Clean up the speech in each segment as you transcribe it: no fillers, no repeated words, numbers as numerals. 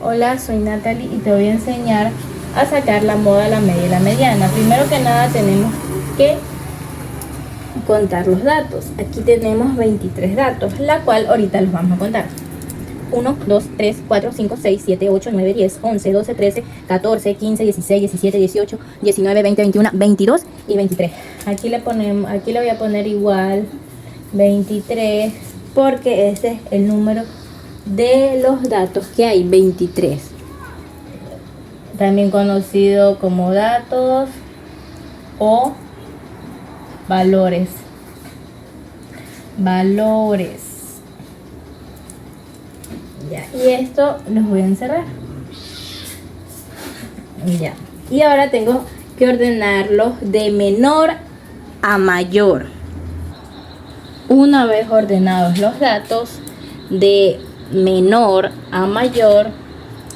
Hola, soy Natalie y te voy a enseñar a sacar la moda, la media y la mediana. Primero que nada tenemos que contar los datos. Aquí tenemos 23 datos, la cual ahorita los vamos a contar. 1, 2, 3, 4, 5, 6, 7, 8, 9, 10, 11, 12, 13, 14, 15, 16, 17, 18, 19, 20, 21, 22 y 23. Aquí le voy a poner igual 23 porque ese es el número de los datos que hay, 23. También conocido como datos o valores. Ya, y esto los voy a encerrar. Ya. Y ahora tengo que ordenarlos de menor a mayor. Una vez ordenados los datos de menor a mayor,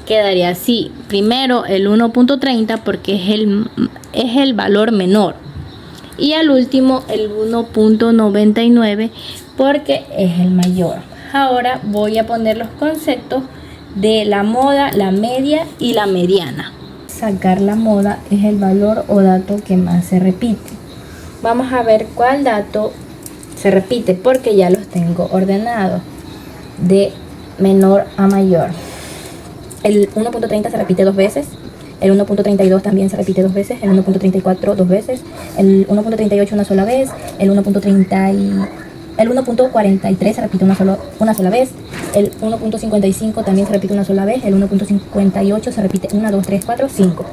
quedaría así. Primero el 1.30 porque es el valor menor. Y al último el 1.99 porque es el mayor. Ahora voy a poner los conceptos de la moda, la media y la mediana. Sacar la moda es el valor o dato que más se repite. Vamos a ver cuál dato se repite porque ya los tengo ordenados de menor a mayor. El 1.30 se repite 2 veces. El 1.32 también se repite 2 veces. El 1.34 2 veces. El 1.38 una sola vez. El 1.43 se repite una sola vez. El 1.55 también se repite una sola vez. El 1.58 se repite 1, 2, 3, 4, 5.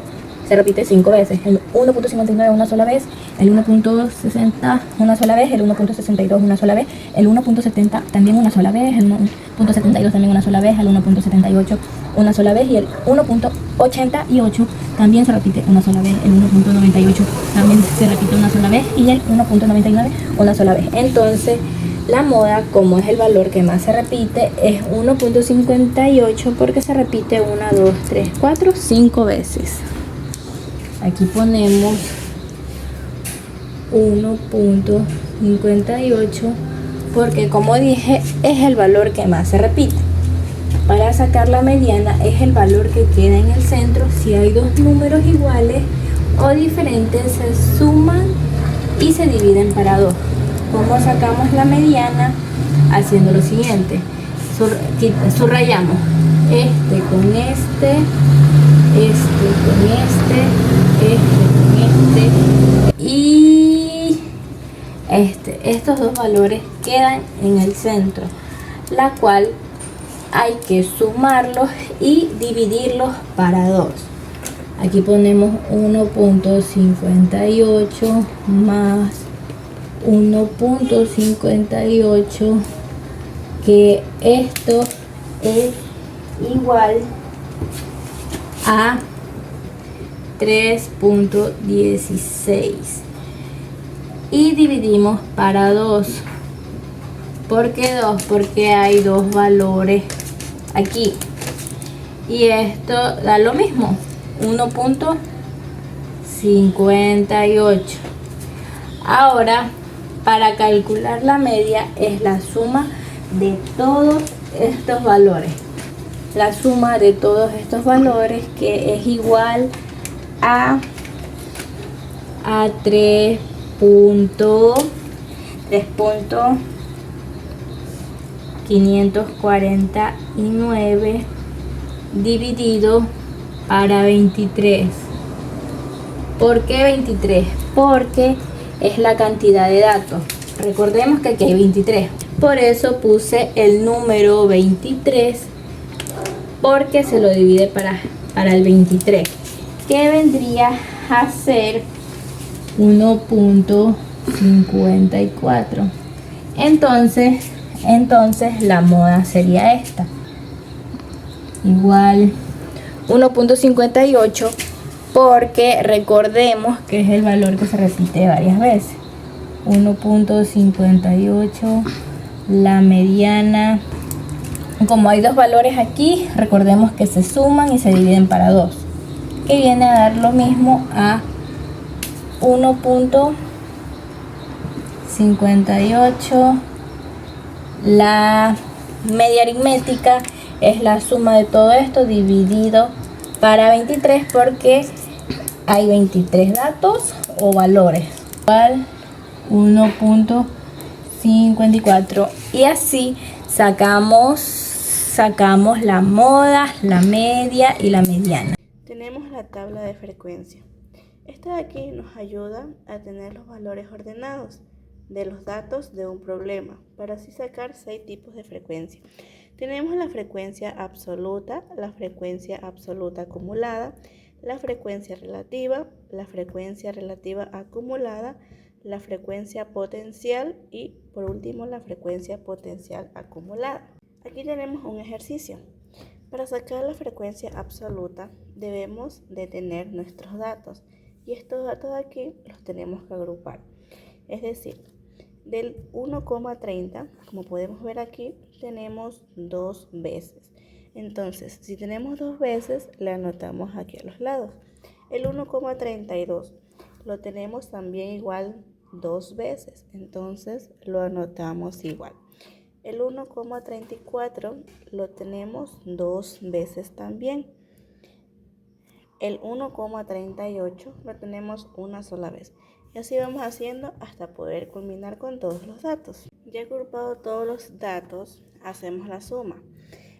Se repite 5 veces. El 1.59 una sola vez. El 1.60 una sola vez. El 1.62 una sola vez. El 1.70 también una sola vez. El 1.72 también una sola vez. El 1.78 una sola vez. Y el 1.88 también se repite una sola vez. El 1.98 también se repite una sola vez. Y el 1.99 una sola vez. Entonces la moda, como es el valor que más se repite, es 1.58 porque se repite 1, 2, 3, 4, 5 veces. Aquí ponemos 1.58 porque, como dije, es el valor que más se repite. Para sacar la mediana es el valor que queda en el centro. Si hay dos números iguales o diferentes, se suman y se dividen para 2. ¿Cómo sacamos la mediana? Haciendo lo siguiente: subrayamos este con este con este y estos dos valores quedan en el centro, la cual hay que sumarlos y dividirlos para 2. Aquí ponemos 1.58 más 1.58, que esto es igual a 3.16 y dividimos para 2. ¿Por qué 2? Porque hay dos valores aquí y esto da lo mismo, 1.58. Ahora, para calcular la media es la suma de todos estos valores. La suma de todos estos valores, que es igual a 3.549 dividido para 23. ¿Por qué 23? Porque es la cantidad de datos. Recordemos que aquí hay 23. Por eso puse el número 23, porque se lo divide para el 23, que vendría a ser 1.54. Entonces la moda sería esta, igual 1.58, porque recordemos que es el valor que se repite varias veces. 1.58, la mediana. Como hay dos valores aquí, recordemos que se suman y se dividen para 2, que viene a dar lo mismo a 1.58. La media aritmética es la suma de todo esto dividido para 23 porque hay 23 datos o valores. Igual 1.54 y así sacamos la moda, la media y la mediana. Tenemos la tabla de frecuencia. Esta de aquí nos ayuda a tener los valores ordenados de los datos de un problema para así sacar 6 tipos de frecuencia. Tenemos la frecuencia absoluta acumulada, la frecuencia relativa acumulada, la frecuencia potencial y por último la frecuencia potencial acumulada. Aquí tenemos un ejercicio. Para sacar la frecuencia absoluta debemos de tener nuestros datos y estos datos de aquí los tenemos que agrupar. Es decir, del 1,30, como podemos ver aquí, tenemos 2 veces. Entonces, si tenemos 2 veces, le anotamos aquí a los lados. El 1,32 lo tenemos también igual 2 veces, entonces lo anotamos igual. El 1,34 lo tenemos 2 veces también. El 1,38 lo tenemos una sola vez. Y así vamos haciendo hasta poder culminar con todos los datos. Ya agrupado todos los datos, hacemos la suma.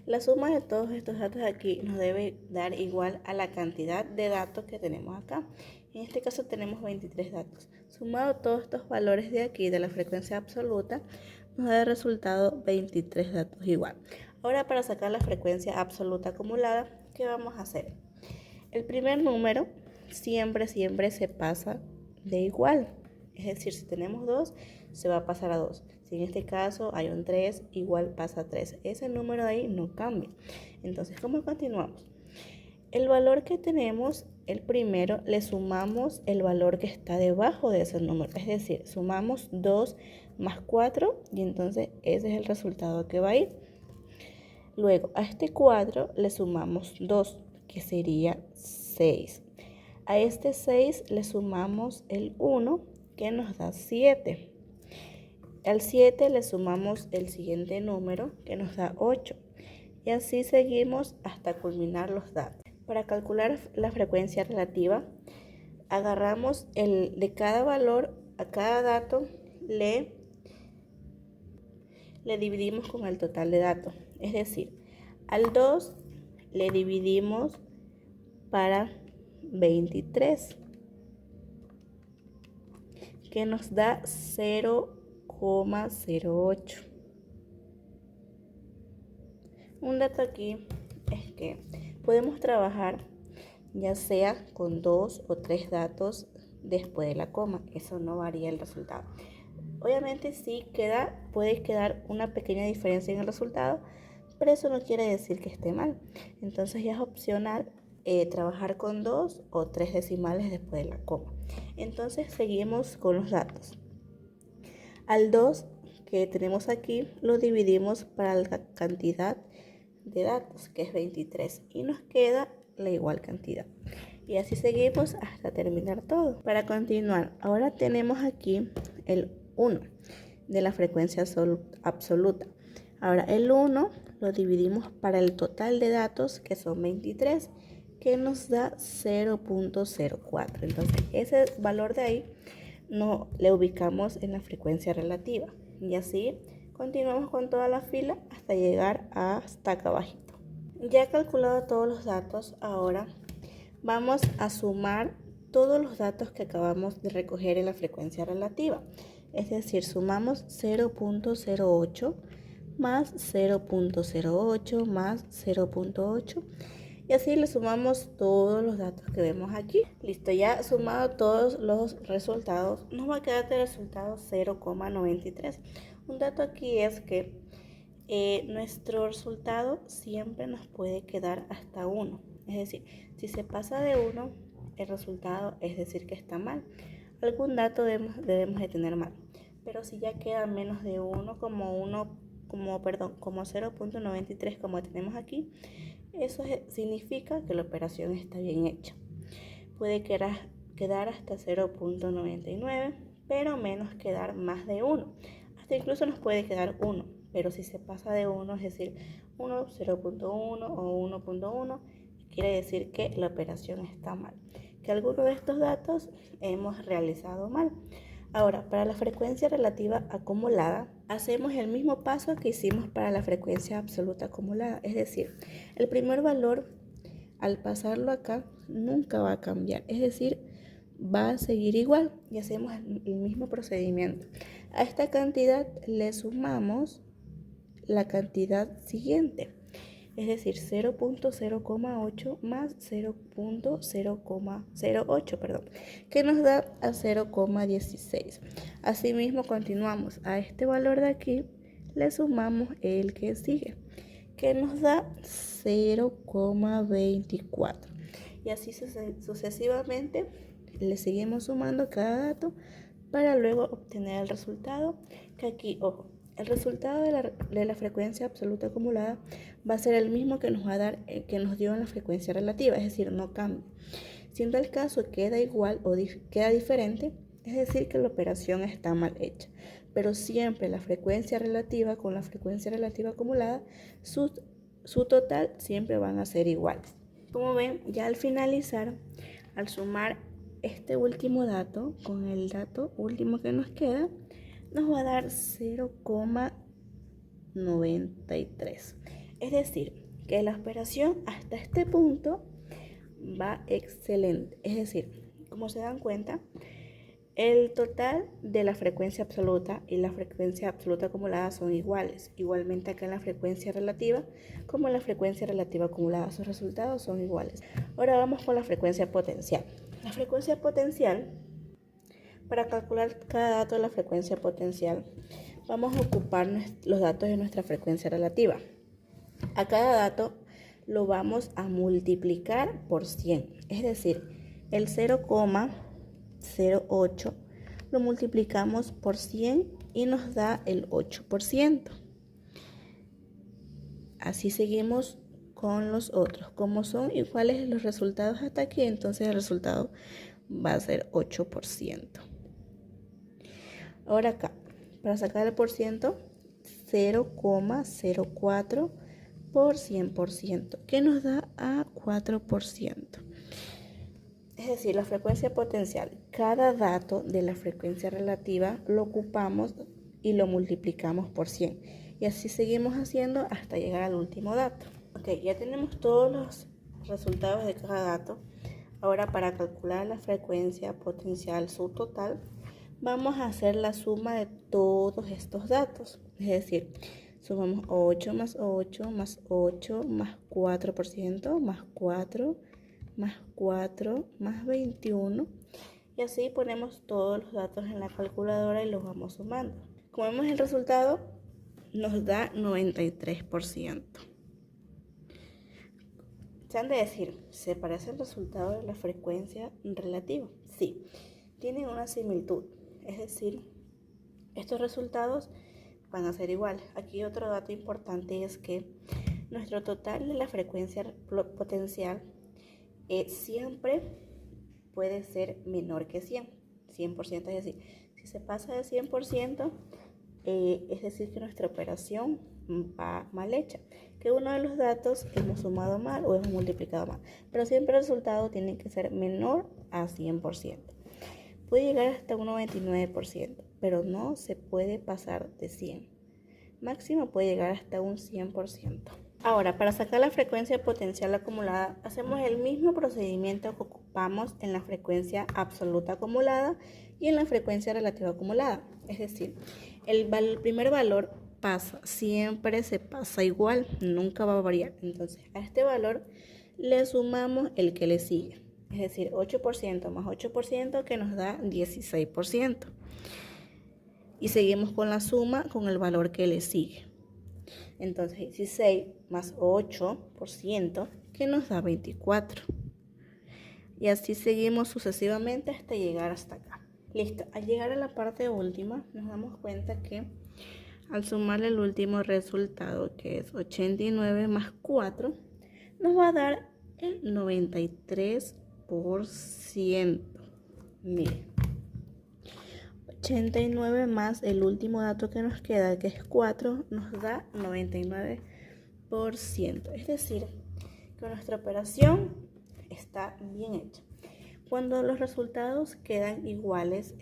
La suma de todos estos datos aquí nos debe dar igual a la cantidad de datos que tenemos acá. En este caso tenemos 23 datos. Sumado todos estos valores de aquí de la frecuencia absoluta, nos da el resultado 23 datos igual. Ahora para sacar la frecuencia absoluta acumulada, ¿qué vamos a hacer? El primer número siempre se pasa de igual. Es decir, si tenemos 2, se va a pasar a 2. Si en este caso hay un 3, igual pasa a 3. Ese número de ahí no cambia. Entonces, ¿cómo continuamos? El valor que tenemos, el primero, le sumamos el valor que está debajo de ese número. Es decir, sumamos 2 más 4 y entonces ese es el resultado que va a ir. Luego, a este 4 le sumamos 2, que sería 6. A este 6 le sumamos el 1, que nos da 7. Al 7 le sumamos el siguiente número, que nos da 8. Y así seguimos hasta culminar los datos. Para calcular la frecuencia relativa, agarramos de cada valor a cada dato, le dividimos con el total de datos. Es decir, al 2 le dividimos para 23, que nos da 0,08. Un dato aquí es que podemos trabajar ya sea con 2 o 3 datos después de la coma. Eso no varía el resultado. Obviamente sí puede quedar una pequeña diferencia en el resultado, pero eso no quiere decir que esté mal. Entonces ya es opcional trabajar con 2 o 3 decimales después de la coma. Entonces seguimos con los datos. Al 2 que tenemos aquí lo dividimos para la cantidad de datos, que es 23, y nos queda la igual cantidad. Y así seguimos hasta terminar todo. Para continuar, ahora tenemos aquí el 1 de la frecuencia absoluta. Ahora el 1 lo dividimos para el total de datos, que son 23, que nos da 0,04. Entonces ese valor de ahí no le ubicamos en la frecuencia relativa. Y así continuamos con toda la fila hasta llegar hasta acá abajito. Ya calculado todos los datos, ahora vamos a sumar todos los datos que acabamos de recoger en la frecuencia relativa. Es decir, sumamos 0,08 más 0,08 más 0,8 y así le sumamos todos los datos que vemos aquí. Listo, ya sumado todos los resultados, nos va a quedar de resultado 0,93. Un dato aquí es que nuestro resultado siempre nos puede quedar hasta 1. Es decir, si se pasa de 1, el resultado es decir que está mal. Algún dato debemos de tener mal. Pero si ya queda menos de 1, como 0,93 como tenemos aquí, eso significa que la operación está bien hecha. Puede quedar hasta 0,99, pero menos quedar más de 1. Hasta incluso nos puede quedar 1. pero si se pasa de 1, es decir, 1, 0.1 o 1.1, quiere decir que la operación está mal, que alguno de estos datos hemos realizado mal. Ahora, para la frecuencia relativa acumulada, hacemos el mismo paso que hicimos para la frecuencia absoluta acumulada. Es decir, el primer valor, al pasarlo acá, nunca va a cambiar. Es decir, va a seguir igual y hacemos el mismo procedimiento. A esta cantidad le sumamos la cantidad siguiente. Es decir, 0.0,8 más 0.008, que nos da a 0,16. Asimismo, continuamos. A este valor de aquí le sumamos el que sigue, que nos da 0,24. Y así sucesivamente le seguimos sumando cada dato para luego obtener el resultado, que aquí, ojo, el resultado de la frecuencia absoluta acumulada va a ser el mismo que nos va a dar, que nos dio en la frecuencia relativa, es decir, no cambia. Si en tal caso queda igual o queda diferente, es decir que la operación está mal hecha. Pero siempre la frecuencia relativa con la frecuencia relativa acumulada, su total siempre van a ser iguales. Como ven, ya al finalizar, al sumar este último dato con el dato último que nos queda, nos va a dar 0,93. Es decir, que la operación hasta este punto va excelente. Es decir, como se dan cuenta, el total de la frecuencia absoluta y la frecuencia absoluta acumulada son iguales. Igualmente acá en la frecuencia relativa, como en la frecuencia relativa acumulada, sus resultados son iguales. Ahora vamos con la frecuencia potencial. La frecuencia potencial, para calcular cada dato de la frecuencia potencial, vamos a ocupar los datos de nuestra frecuencia relativa. A cada dato lo vamos a multiplicar por 100. Es decir, el 0,08 lo multiplicamos por 100 y nos da el 8%. Así seguimos con los otros. Como son iguales los resultados hasta aquí, entonces el resultado va a ser 8%. Ahora acá, para sacar el por ciento, 0,04 por 100%, que nos da a 4%. Es decir, la frecuencia potencial, cada dato de la frecuencia relativa lo ocupamos y lo multiplicamos por 100. Y así seguimos haciendo hasta llegar al último dato. Ok, ya tenemos todos los resultados de cada dato. Ahora, para calcular la frecuencia potencial subtotal, vamos a hacer la suma de todos estos datos. Es decir, sumamos 8 más 8 más 8 más 4% más 4 más 4 más 21. Y así ponemos todos los datos en la calculadora y los vamos sumando. Como vemos, el resultado nos da 93%. Se han de decir, ¿se parece el resultado de la frecuencia relativa? Sí, tienen una similitud. Es decir, estos resultados van a ser iguales. Aquí otro dato importante es que nuestro total de la frecuencia potencial siempre puede ser menor que 100%. Es decir, si se pasa de 100%, es decir que nuestra operación va mal hecha, que uno de los datos hemos sumado mal o hemos multiplicado mal, pero siempre el resultado tiene que ser menor a 100%. Puede llegar hasta un 99%, pero no se puede pasar de 100. Máximo puede llegar hasta un 100%. Ahora, para sacar la frecuencia potencial acumulada, hacemos el mismo procedimiento que ocupamos en la frecuencia absoluta acumulada y en la frecuencia relativa acumulada. Es decir, el primer valor siempre se pasa igual, nunca va a variar. Entonces, a este valor le sumamos el que le sigue. Es decir, 8% más 8% que nos da 16%. Y seguimos con la suma con el valor que le sigue. Entonces 16 más 8% que nos da 24. Y así seguimos sucesivamente hasta llegar hasta acá. Listo, al llegar a la parte última nos damos cuenta que al sumar el último resultado, que es 89 más 4, nos va a dar el 93%. Miren, 89 más el último dato que nos queda, que es 4, nos da 99%. Es decir, que nuestra operación está bien hecha. Cuando los resultados quedan iguales,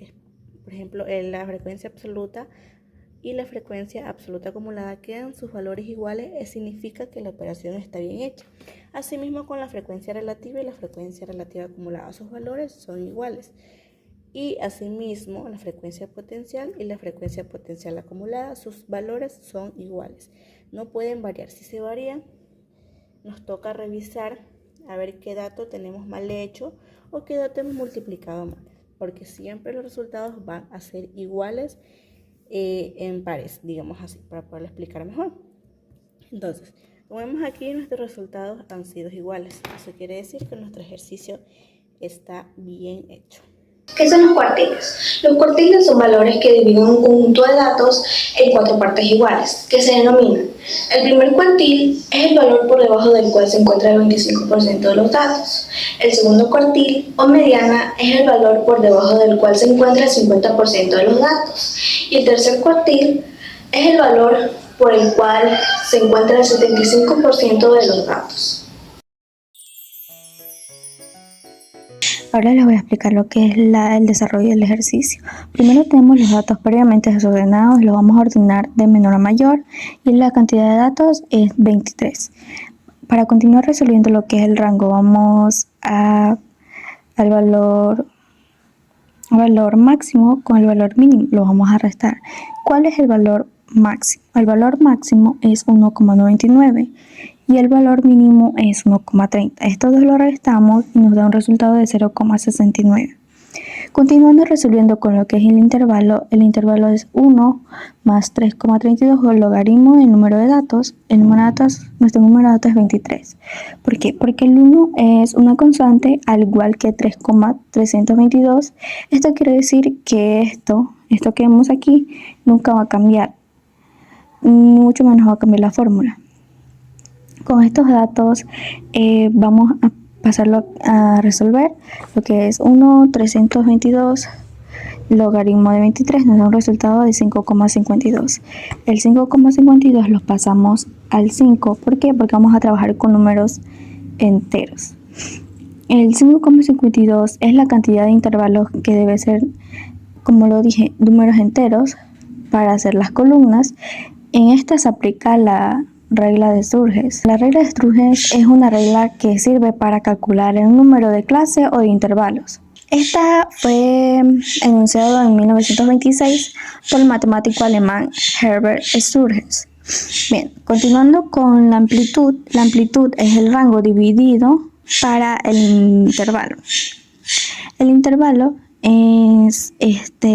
por ejemplo, la frecuencia absoluta y la frecuencia absoluta acumulada quedan sus valores iguales, significa que la operación está bien hecha. Asimismo, con la frecuencia relativa y la frecuencia relativa acumulada, sus valores son iguales. Y asimismo, la frecuencia potencial y la frecuencia potencial acumulada, sus valores son iguales. No pueden variar. Si se varían, nos toca revisar a ver qué dato tenemos mal hecho o qué dato hemos multiplicado mal, porque siempre los resultados van a ser iguales en pares, digamos así, para poderlo explicar mejor. Entonces, como vemos aquí, nuestros resultados han sido iguales. Eso quiere decir que nuestro ejercicio está bien hecho. ¿Qué son los cuartiles? Los cuartiles son valores que dividen un conjunto de datos en 4 partes iguales, que se denominan. El primer cuartil es el valor por debajo del cual se encuentra el 25% de los datos. El segundo cuartil o mediana es el valor por debajo del cual se encuentra el 50% de los datos. Y el tercer cuartil es el valor por el cual se encuentra el 75% de los datos. Ahora les voy a explicar lo que es el desarrollo del ejercicio. Primero tenemos los datos previamente desordenados, los vamos a ordenar de menor a mayor y la cantidad de datos es 23. Para continuar resolviendo lo que es el rango, vamos al valor máximo con el valor mínimo, lo vamos a restar. ¿Cuál es el valor máximo? El valor máximo es 1,99 y el valor mínimo es 1,30. Estos dos lo restamos y nos da un resultado de 0,69. Continuando resolviendo con lo que es el intervalo es 1 más 3,32 o el logaritmo del número de datos. Nuestro número de datos es 23. ¿Por qué? Porque el 1 es una constante al igual que 3,322. Esto quiere decir que esto que vemos aquí nunca va a cambiar, mucho menos va a cambiar la fórmula. Con estos datos vamos a pasarlo a resolver lo que es 1,322 logaritmo de 23 nos da un resultado de 5,52. El 5,52 lo pasamos al 5. ¿Por qué? Porque vamos a trabajar con números enteros. El 5,52 es la cantidad de intervalos que debe ser, como lo dije, números enteros para hacer las columnas. En esta se aplica la regla de Sturges. La regla de Sturges es una regla que sirve para calcular el número de clase o de intervalos. Esta fue enunciada en 1926 por el matemático alemán Herbert Sturges. Bien, continuando con la amplitud es el rango dividido para el intervalo. El intervalo es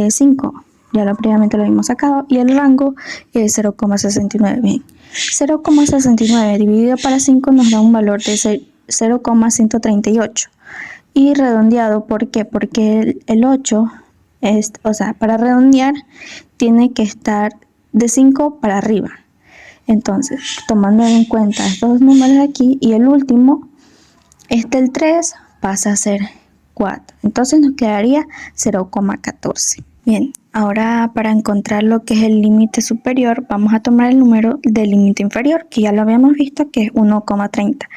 5, ya previamente lo habíamos sacado, y el rango es 0,69. Bien, 0,69 dividido para 5 nos da un valor de 0,138. Y redondeado, ¿por qué? Porque el 8, para redondear, tiene que estar de 5 para arriba. Entonces, tomando en cuenta estos dos números de aquí y el último, el 3 pasa a ser 4. Entonces nos quedaría 0,14. Bien, ahora para encontrar lo que es el límite superior, vamos a tomar el número del límite inferior, que ya lo habíamos visto, que es 1,30,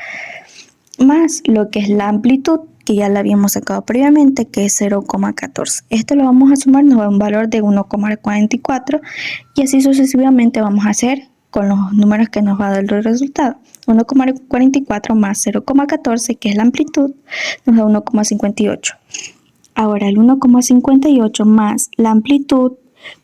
más lo que es la amplitud, que ya la habíamos sacado previamente, que es 0,14. Esto lo vamos a sumar, nos da un valor de 1,44 y así sucesivamente vamos a hacer con los números que nos va a dar el resultado. 1,44 más 0,14, que es la amplitud, nos da 1,58. Ahora el 1,58 más la amplitud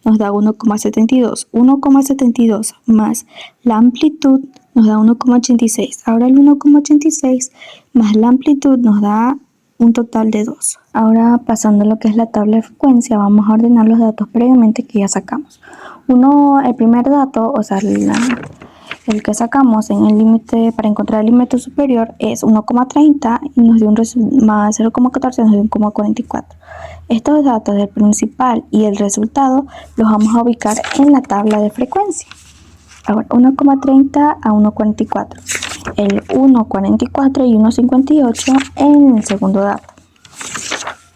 nos da 1,72. 1,72 más la amplitud nos da 1,86. Ahora el 1,86 más la amplitud nos da un total de 2. Ahora pasando a lo que es la tabla de frecuencia, vamos a ordenar los datos previamente que ya sacamos. El primer dato, el que sacamos en el límite para encontrar el límite superior es 1,30 y nos dio más 0,14 nos dio 1,44. Estos datos del principal y el resultado los vamos a ubicar en la tabla de frecuencia. Ahora 1,30 a 1,44. El 1,44 y 1,58 en el segundo dato.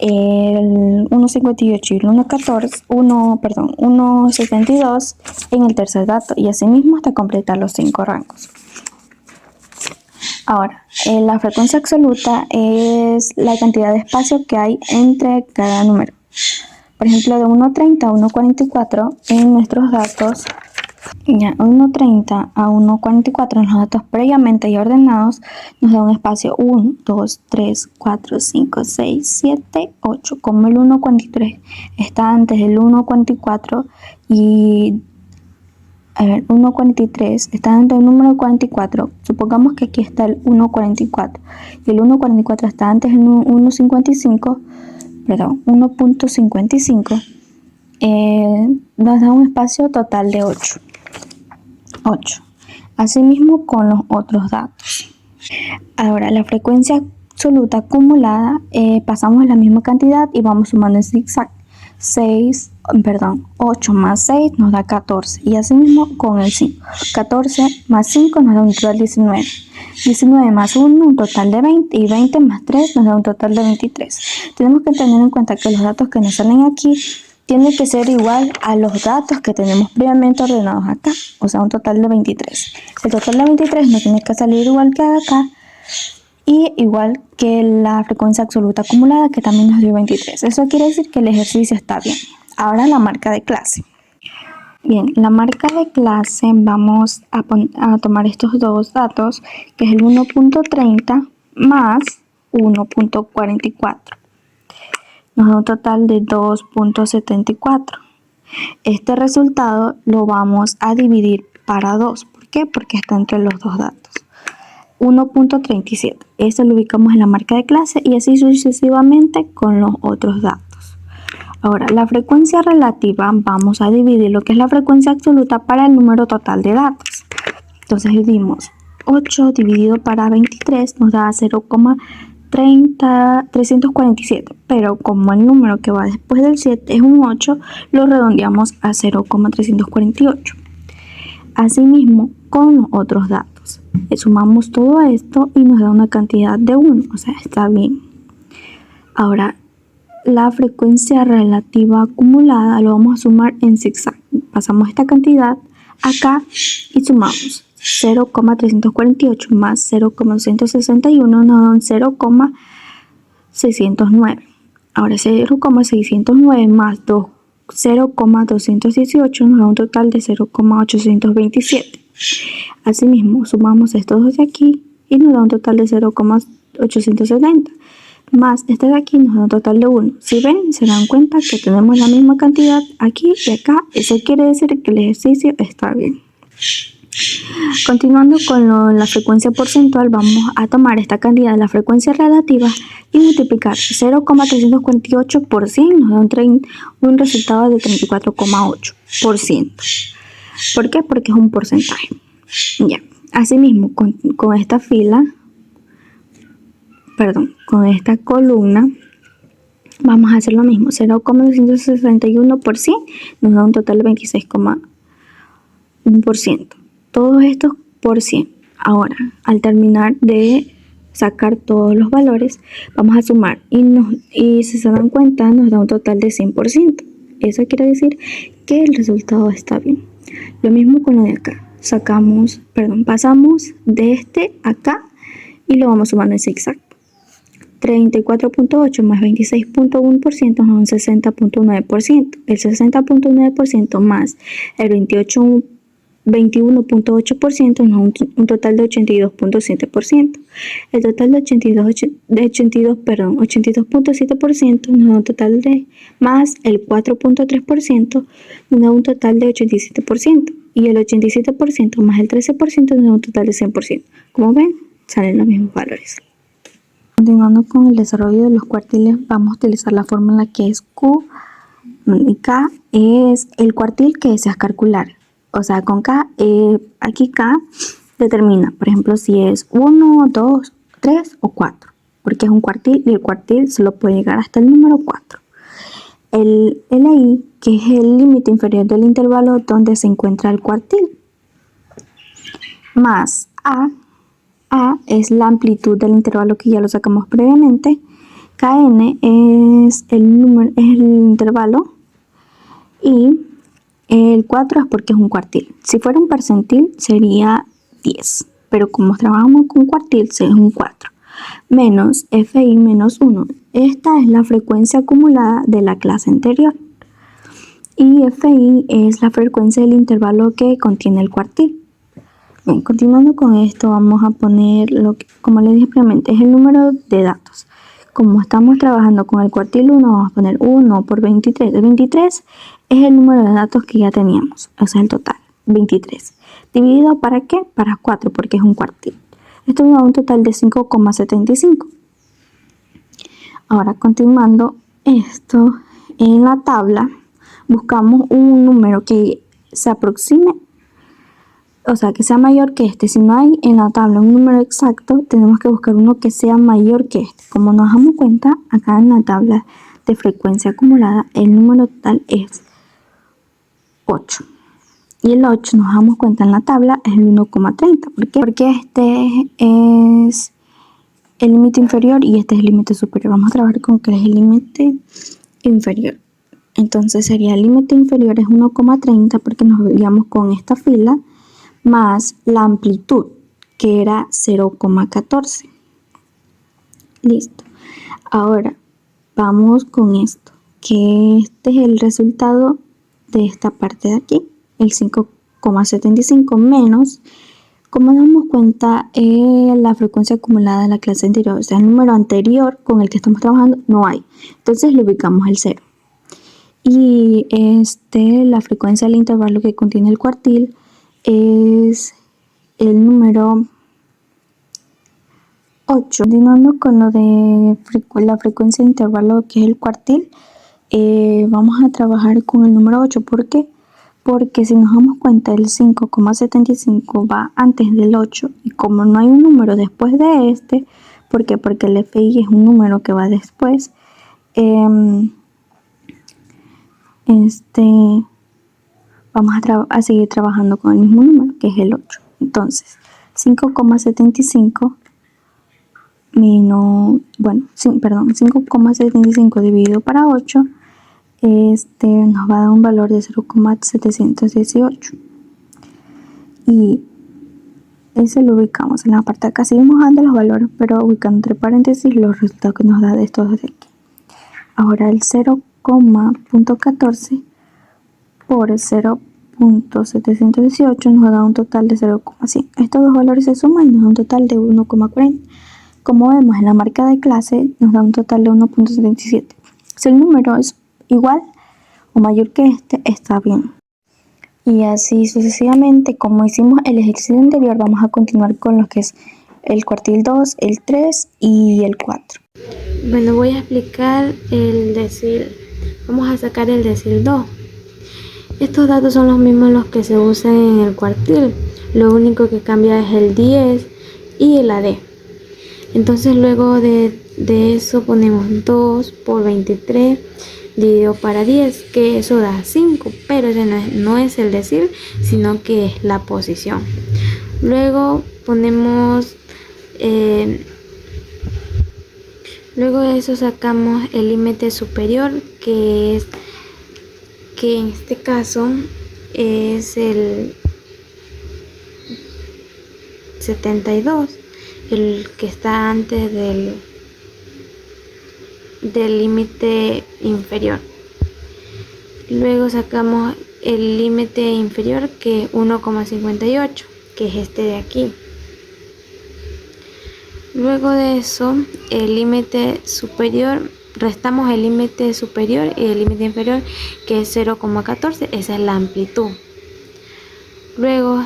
el 1,58 y el 1,72 en el tercer dato y asimismo hasta completar los 5 rangos. Ahora, la frecuencia absoluta es la cantidad de espacio que hay entre cada número. Por ejemplo, de 1,30 a 1,44 en nuestros datos, 1,30 a 1,44 en los datos previamente ya ordenados nos da un espacio 1, 2, 3, 4, 5, 6, 7, 8. Como el 1,43 está antes del 1,44 y 1,43 está antes del número 44. Supongamos que aquí está el 1,44 y el 1,44 está antes del 1,55, nos da un espacio total de 8. Asimismo con los otros datos. Ahora, la frecuencia absoluta acumulada, pasamos la misma cantidad y vamos sumando en zigzag. 8 más 6 nos da 14 y asimismo con el 5. 14 más 5 nos da un total de 19. 19 más 1 un total de 20 y 20 más 3 nos da un total de 23. Tenemos que tener en cuenta que los datos que nos salen aquí tienen que ser igual a los datos que tenemos previamente ordenados acá, o sea un total de 23. El total de 23 no tiene que salir igual que acá y igual que la frecuencia absoluta acumulada que también nos dio 23. Eso quiere decir que el ejercicio está bien. Ahora la marca de clase. Bien, la marca de clase vamos a tomar estos dos datos, que es el 1,30 más 1,44. Nos da un total de 2,74. Este resultado lo vamos a dividir para 2. ¿Por qué? Porque está entre los dos datos. 1,37. Este lo ubicamos en la marca de clase y así sucesivamente con los otros datos. Ahora, la frecuencia relativa vamos a dividir lo que es la frecuencia absoluta para el número total de datos. Entonces dividimos 8 dividido para 23 nos da 0,347, pero como el número que va después del 7 es un 8, lo redondeamos a 0,348. Asimismo, con los otros datos, sumamos todo esto y nos da una cantidad de 1, o sea, está bien. Ahora, la frecuencia relativa acumulada lo vamos a sumar en zigzag. Pasamos esta cantidad acá y sumamos 0,348 más 0,261 nos da un 0,609. Ahora 0,609 más 0,218 nos da un total de 0,827. Asimismo, sumamos estos dos de aquí y nos da un total de 0,870. Más este de aquí nos da un total de 1. Si ven, se dan cuenta que tenemos la misma cantidad aquí y acá. Eso quiere decir que el ejercicio está bien. Continuando con la frecuencia porcentual, vamos a tomar esta cantidad de la frecuencia relativa y multiplicar 0,348 por 100 nos da un resultado de 34,8%. ¿Por qué? Porque es un porcentaje. Ya. Asimismo, con esta columna, vamos a hacer lo mismo. 0,261 por 100 nos da un total de 26,1%. Todos estos por 100. Ahora, al terminar de sacar todos los valores, vamos a sumar y si se dan cuenta nos da un total de 100%. Eso quiere decir que el resultado está bien. Lo mismo con lo de acá. Pasamos de este acá y lo vamos sumando en zigzag. 34,8 más 26,1% nos da un 60,9%. El 60,9% más el 21,8% nos da un total de 82,7%. El total de 82,7% nos da un total de más el 4,3% nos da un total de 87%. Y el 87% más el 13% nos da un total de 100%. Como ven, salen los mismos valores. Continuando con el desarrollo de los cuartiles, vamos a utilizar la fórmula que es Q y K es el cuartil que deseas calcular. O sea, con K, aquí K determina, por ejemplo, si es 1, 2, 3 o 4, porque es un cuartil y el cuartil solo puede llegar hasta el número 4. El LI, que es el límite inferior del intervalo donde se encuentra el cuartil, más A es la amplitud del intervalo que ya lo sacamos previamente, Kn es el número, es el intervalo, y el 4 es porque es un cuartil. Si fuera un percentil sería 10, pero como trabajamos con cuartil es un 4. Menos fi menos 1. Esta es la frecuencia acumulada de la clase anterior. Y fi es la frecuencia del intervalo que contiene el cuartil. Bien, continuando con esto, vamos a poner lo que, como les dije previamente, es el número de datos. Como estamos trabajando con el cuartil 1, vamos a poner 1 por 23. El 23 es el número de datos que ya teníamos, o sea, el total, 23. ¿Dividido para qué? Para 4, porque es un cuartil. Esto nos da un total de 5,75. Ahora, continuando esto, en la tabla buscamos un número que se aproxime, o sea, que sea mayor que este. Si no hay en la tabla un número exacto, tenemos que buscar uno que sea mayor que este. Como nos damos cuenta, acá en la tabla de frecuencia acumulada, el número total es 8. Y el 8, nos damos cuenta en la tabla, es el 1,30. ¿Por qué? Porque este es el límite inferior y este es el límite superior. Vamos a trabajar con que es el límite inferior. Entonces sería el límite inferior es 1,30 porque nos veíamos con esta fila, más la amplitud, que era 0,14. Listo. Ahora vamos con esto, que este es el resultado de esta parte de aquí, el 5,75 menos, como nos damos cuenta, la frecuencia acumulada de la clase anterior, o sea, el número anterior con el que estamos trabajando, no hay. Entonces le ubicamos el 0. Y la frecuencia del intervalo que contiene el cuartil es el número 8. Continuando con lo de la frecuencia de intervalo que es el cuartil, vamos a trabajar con el número 8. ¿Por qué? Porque si nos damos cuenta, el 5,75 va antes del 8, y como no hay un número después de este, ¿por qué? Porque el FI es un número que va después, vamos a seguir trabajando con el mismo número, que es el 8. Entonces, 5,75 menos, 5,75 dividido para 8, nos va a dar un valor de 0,718. Y ese lo ubicamos en la parte de acá. Seguimos dando los valores, pero ubicando entre paréntesis los resultados que nos da de estos de aquí. Ahora el 0,14 por 0,718 nos da un total de 0,100. Estos dos valores se suman y nos da un total de 1,40. Como vemos en la marca de clase, nos da un total de 1,77. Si el número es igual o mayor que este, está bien. Y así sucesivamente, como hicimos el ejercicio anterior, vamos a continuar con lo que es el cuartil 2, el 3 y el 4. Bueno, voy a explicar el decil. Vamos a sacar el decil 2. Estos datos son los mismos los que se usan en el cuartil. Lo único que cambia es el 10 y la D. Entonces luego de eso ponemos 2 por 23 dividido para 10, que eso da 5, pero ese no es el decil, sino que es la posición. Luego ponemos, luego de eso sacamos el límite superior, que en este caso es el 72, el que está antes del límite inferior. Luego sacamos el límite inferior, que es 1,58, que es este de aquí. Luego de eso, el límite superior, restamos el límite superior y el límite inferior, que es 0,14, esa es la amplitud. Luego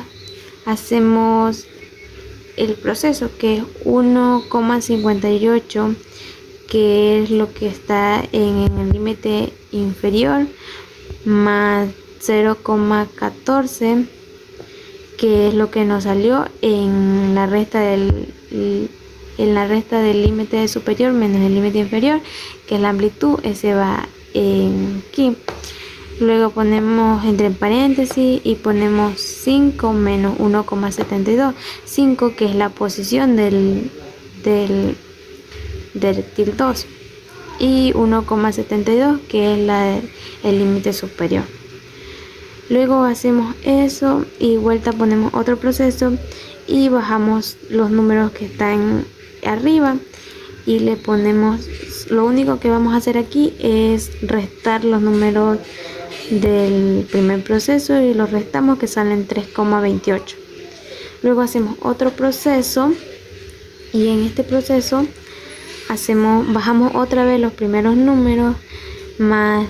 hacemos el proceso, que es 1,58, que es lo que está en el límite inferior, más 0,14, que es lo que nos salió en la resta del límite superior menos el límite inferior, que es la amplitud. Ese va aquí. Luego ponemos entre paréntesis y ponemos 5 menos 1,72, 5 que es la posición del til 2. y 1,72, que es el límite superior. Luego hacemos eso y vuelta ponemos otro proceso y bajamos los números que están arriba y le ponemos, lo único que vamos a hacer aquí es restar los números del primer proceso y los restamos, que salen 3,28. Luego hacemos otro proceso y en este proceso bajamos otra vez los primeros números más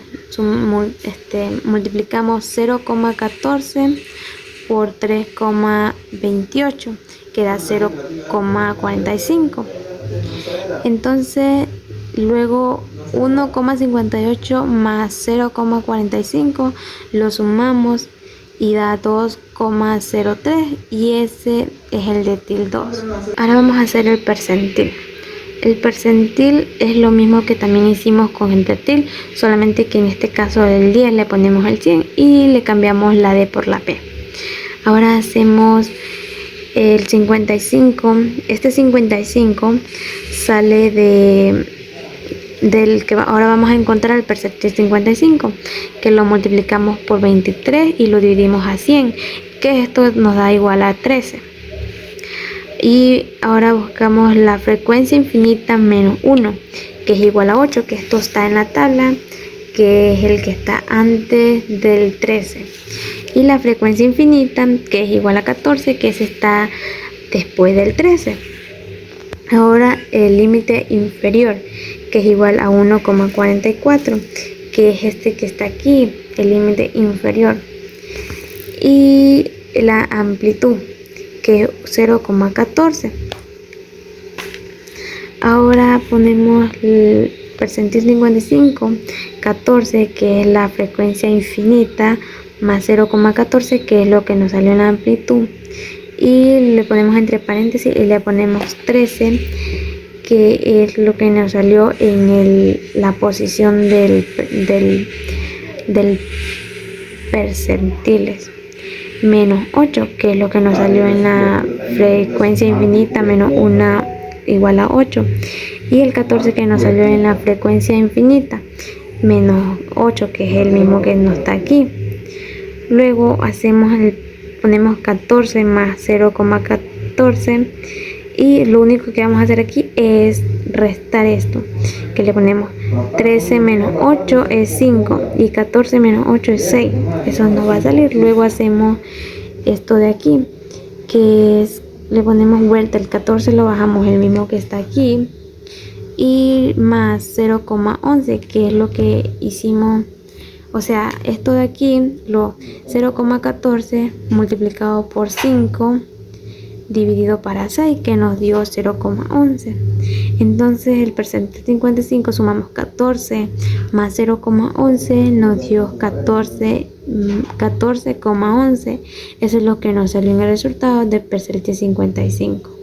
multiplicamos 0,14 por 3,28, que da 0,45. Entonces luego 1,58 más 0,45 lo sumamos y da 2,03, y ese es el detil 2. Ahora vamos a hacer el percentil. El percentil es lo mismo que también hicimos con el detil, solamente que en este caso del 10 le ponemos el 100 y le cambiamos la D por la P. Ahora hacemos el 55. Este 55 sale del que ahora vamos a encontrar el percentil 55, que lo multiplicamos por 23 y lo dividimos a 100, que esto nos da igual a 13. Y ahora buscamos la frecuencia infinita menos 1, que es igual a 8, que esto está en la tabla, que es el que está antes del 13. Y la frecuencia infinita, que es igual a 14, que ese está después del 13. Ahora el límite inferior, que es igual a 1,44, que es este que está aquí, el límite inferior. Y la amplitud, que es 0,14. Ahora ponemos el percentil 55, 14, que es la frecuencia infinita, más 0,14, que es lo que nos salió en la amplitud, y le ponemos entre paréntesis y le ponemos 13, que es lo que nos salió en la posición del percentiles, menos 8, que es lo que nos salió en la frecuencia infinita, menos 1 igual a 8, y el 14 que nos salió en la frecuencia infinita, menos 8, que es el mismo que no está aquí. Luego ponemos 14 más 0,14 y lo único que vamos a hacer aquí es restar esto, que le ponemos 13 menos 8 es 5 y 14 menos 8 es 6, eso nos va a salir. Luego hacemos esto de aquí, que es, le ponemos vuelta, el 14 lo bajamos el mismo que está aquí, y más 0,11, que es lo que hicimos. O sea, esto de aquí, lo 0,14 multiplicado por 5 dividido para 6, que nos dio 0,11. Entonces el percentil 55 sumamos 14 más 0,11 nos dio 14,11. Eso es lo que nos salió en el resultado del percentil 55.